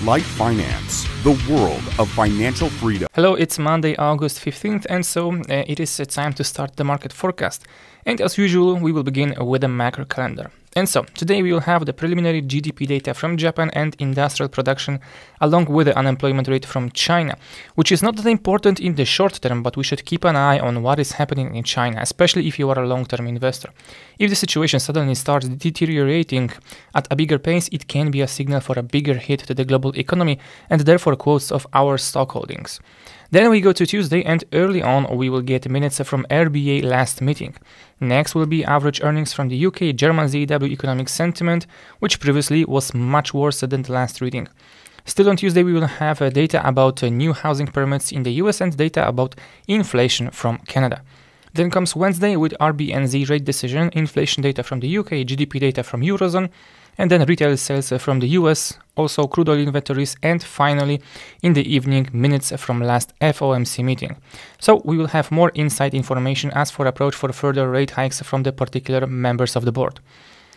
LiteFinance, the world of financial freedom. Hello, it's Monday, August 15th, and so it is time to start the market forecast. And as usual, we will begin with the macro calendar. And so, today we will have the preliminary GDP data from Japan and industrial production, along with the unemployment rate from China, which is not that important in the short term, but we should keep an eye on what is happening in China, especially if you are a long-term investor. If the situation suddenly starts deteriorating at a bigger pace, it can be a signal for a bigger hit to the global economy and therefore quotes of our stock holdings. Then we go to Tuesday, and early on we will get minutes from RBA last meeting. Next will be average earnings from the UK, German ZEW economic sentiment, which previously was much worse than the last reading. Still on Tuesday we will have data about new housing permits in the US and data about inflation from Canada. Then comes Wednesday with RBNZ rate decision, inflation data from the UK, GDP data from Eurozone, and then retail sales from the US, also crude oil inventories, and finally, in the evening, minutes from last FOMC meeting. So we will have more inside information as for approach for further rate hikes from the particular members of the board.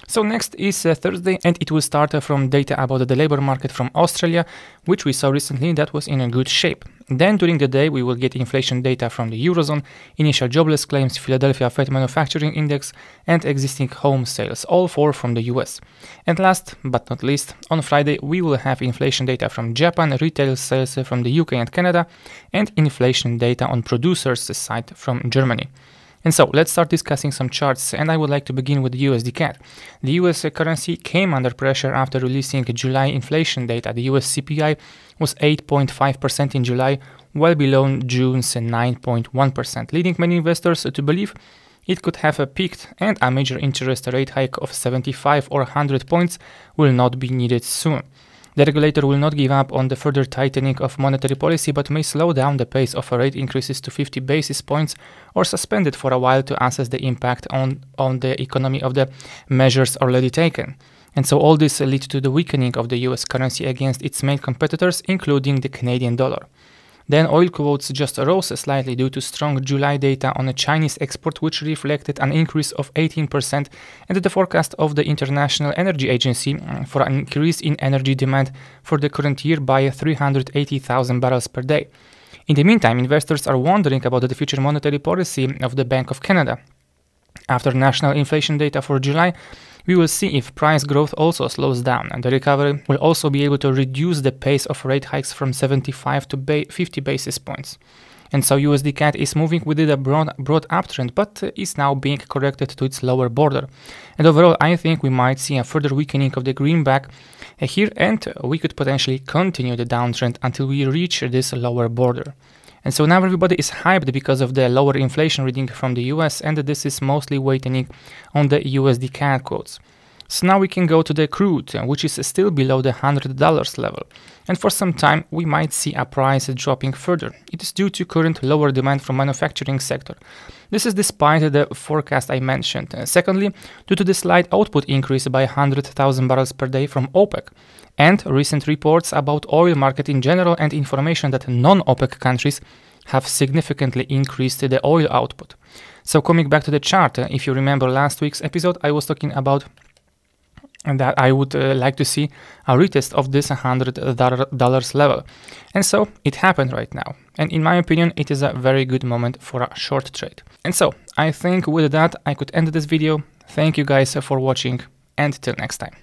So next is Thursday, and it will start from data about the labor market from Australia, which we saw recently that was in a good shape. Then during the day we will get inflation data from the Eurozone, initial jobless claims, Philadelphia Fed Manufacturing Index, and existing home sales, all four from the US. And last but not least, on Friday we will have inflation data from Japan, retail sales from the UK and Canada, and inflation data on producers' side from Germany. And so, let's start discussing some charts, and I would like to begin with the USD CAD. The US currency came under pressure after releasing July inflation data. The US CPI was 8.5% in July, well below June's 9.1%, leading many investors to believe it could have peaked and a major interest rate hike of 75 or 100 points will not be needed soon. The regulator will not give up on the further tightening of monetary policy, but may slow down the pace of rate increases to 50 basis points or suspend it for a while to assess the impact on the economy of the measures already taken. And so all this leads to the weakening of the US currency against its main competitors, including the Canadian dollar. Then oil quotes just rose slightly due to strong July data on a Chinese export, which reflected an increase of 18%, and the forecast of the International Energy Agency for an increase in energy demand for the current year by 380,000 barrels per day. In the meantime, investors are wondering about the future monetary policy of the Bank of Canada. After national inflation data for July, we will see if price growth also slows down, and the recovery will also be able to reduce the pace of rate hikes from 75 to 50 basis points. And so USD CAD is moving within a broad uptrend, but is now being corrected to its lower border. And overall, I think we might see a further weakening of the greenback here, and we could potentially continue the downtrend until we reach this lower border. And so now everybody is hyped because of the lower inflation reading from the US, and this is mostly weighting on the USD CAD quotes. So now we can go to the crude, which is still below the $100 level. And for some time we might see a price dropping further. It is due to current lower demand from manufacturing sector. This is despite the forecast I mentioned. Secondly, due to the slight output increase by 100,000 barrels per day from OPEC, and recent reports about oil market in general and information that non-OPEC countries have significantly increased the oil output. So coming back to the chart, if you remember last week's episode, I was talking about that I would like to see a retest of this $100 level. And so it happened right now. And in my opinion, it is a very good moment for a short trade. And so I think with that, I could end this video. Thank you guys for watching, and till next time.